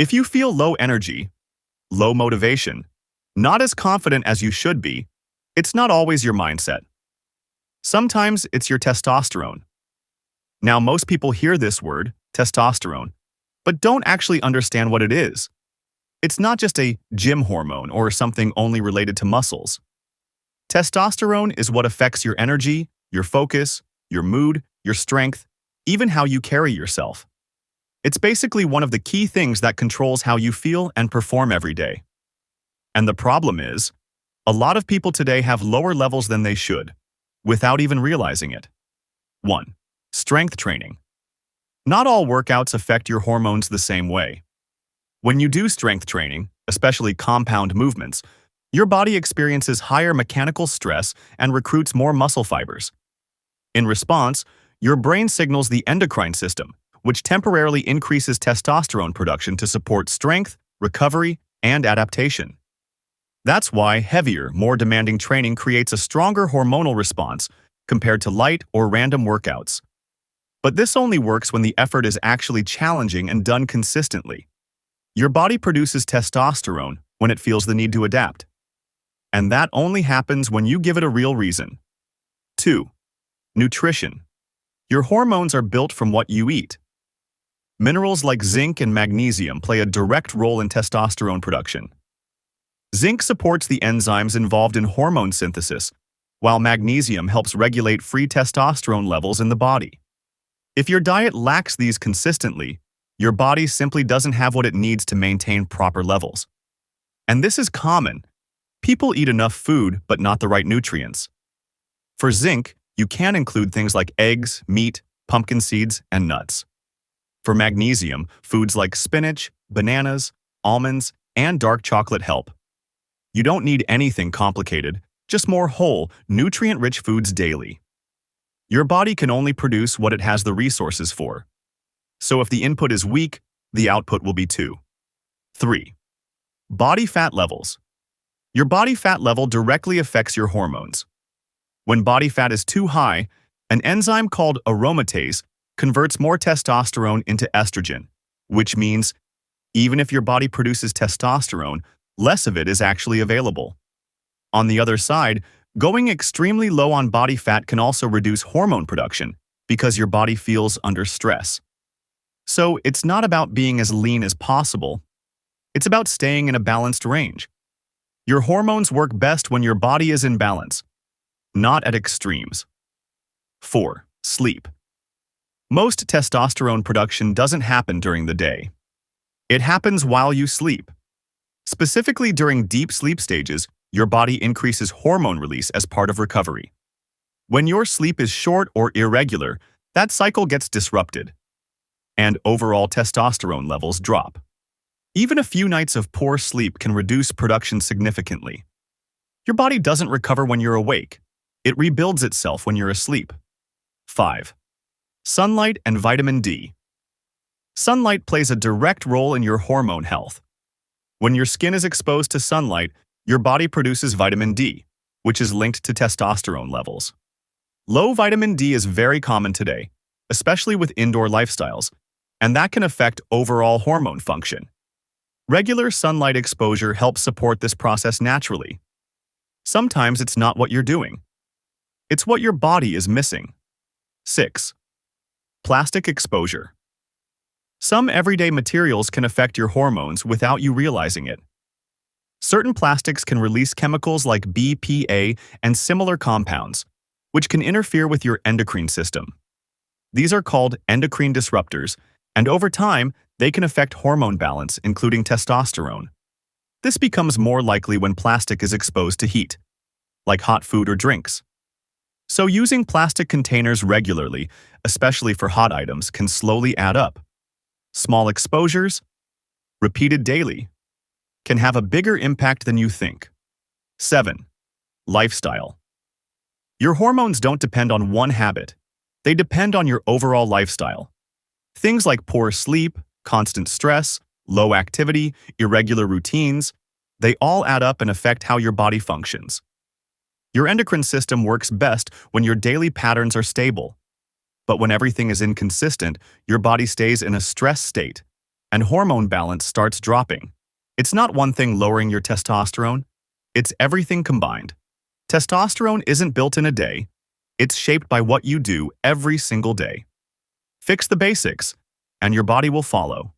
If you feel low energy, low motivation, not as confident as you should be, it's not always your mindset. Sometimes it's your testosterone. Now, most people hear this word, testosterone, but don't actually understand what it is. It's not just a gym hormone or something only related to muscles. Testosterone is what affects your energy, your focus, your mood, your strength, even how you carry yourself. It's basically one of the key things that controls how you feel and perform every day. And the problem is, a lot of people today have lower levels than they should, without even realizing it. 1. Strength training. Not all workouts affect your hormones the same way. When you do strength training, especially compound movements, your body experiences higher mechanical stress and recruits more muscle fibers. In response, your brain signals the endocrine system, which temporarily increases testosterone production to support strength, recovery, and adaptation. That's why heavier, more demanding training creates a stronger hormonal response compared to light or random workouts. But this only works when the effort is actually challenging and done consistently. Your body produces testosterone when it feels the need to adapt. And that only happens when you give it a real reason. 2. Nutrition. Your hormones are built from what you eat. Minerals like zinc and magnesium play a direct role in testosterone production. Zinc supports the enzymes involved in hormone synthesis, while magnesium helps regulate free testosterone levels in the body. If your diet lacks these consistently, your body simply doesn't have what it needs to maintain proper levels. And this is common. People eat enough food, but not the right nutrients. For zinc, you can include things like eggs, meat, pumpkin seeds, and nuts. For magnesium, foods like spinach, bananas, almonds, and dark chocolate help. You don't need anything complicated, just more whole, nutrient-rich foods daily. Your body can only produce what it has the resources for. So if the input is weak, the output will be too. 3. Body fat levels. Your body fat level directly affects your hormones. When body fat is too high, an enzyme called aromatase converts more testosterone into estrogen, which means even if your body produces testosterone, less of it is actually available. On the other side, going extremely low on body fat can also reduce hormone production because your body feels under stress. So it's not about being as lean as possible. It's about staying in a balanced range. Your hormones work best when your body is in balance, not at extremes. 4. Sleep. Most testosterone production doesn't happen during the day. It happens while you sleep. Specifically during deep sleep stages, your body increases hormone release as part of recovery. When your sleep is short or irregular, that cycle gets disrupted, and overall testosterone levels drop. Even a few nights of poor sleep can reduce production significantly. Your body doesn't recover when you're awake. It rebuilds itself when you're asleep. 5. Sunlight and vitamin D. Sunlight plays a direct role in your hormone health. When your skin is exposed to sunlight, your body produces vitamin D, which is linked to testosterone levels. Low vitamin D is very common today, especially with indoor lifestyles, and that can affect overall hormone function. Regular sunlight exposure helps support this process naturally. Sometimes it's not what you're doing. It's what your body is missing. 6. Plastic exposure. Some everyday materials can affect your hormones without you realizing it. Certain plastics can release chemicals like BPA and similar compounds, which can interfere with your endocrine system. These are called endocrine disruptors, and over time, they can affect hormone balance, including testosterone. This becomes more likely when plastic is exposed to heat, like hot food or drinks. So using plastic containers regularly, especially for hot items, can slowly add up. Small exposures, repeated daily, can have a bigger impact than you think. 7. Lifestyle. Your hormones don't depend on one habit. They depend on your overall lifestyle. Things like poor sleep, constant stress, low activity, irregular routines, they all add up and affect how your body functions. Your endocrine system works best when your daily patterns are stable. But when everything is inconsistent, your body stays in a stress state, and hormone balance starts dropping. It's not one thing lowering your testosterone, it's everything combined. Testosterone isn't built in a day, it's shaped by what you do every single day. Fix the basics, and your body will follow.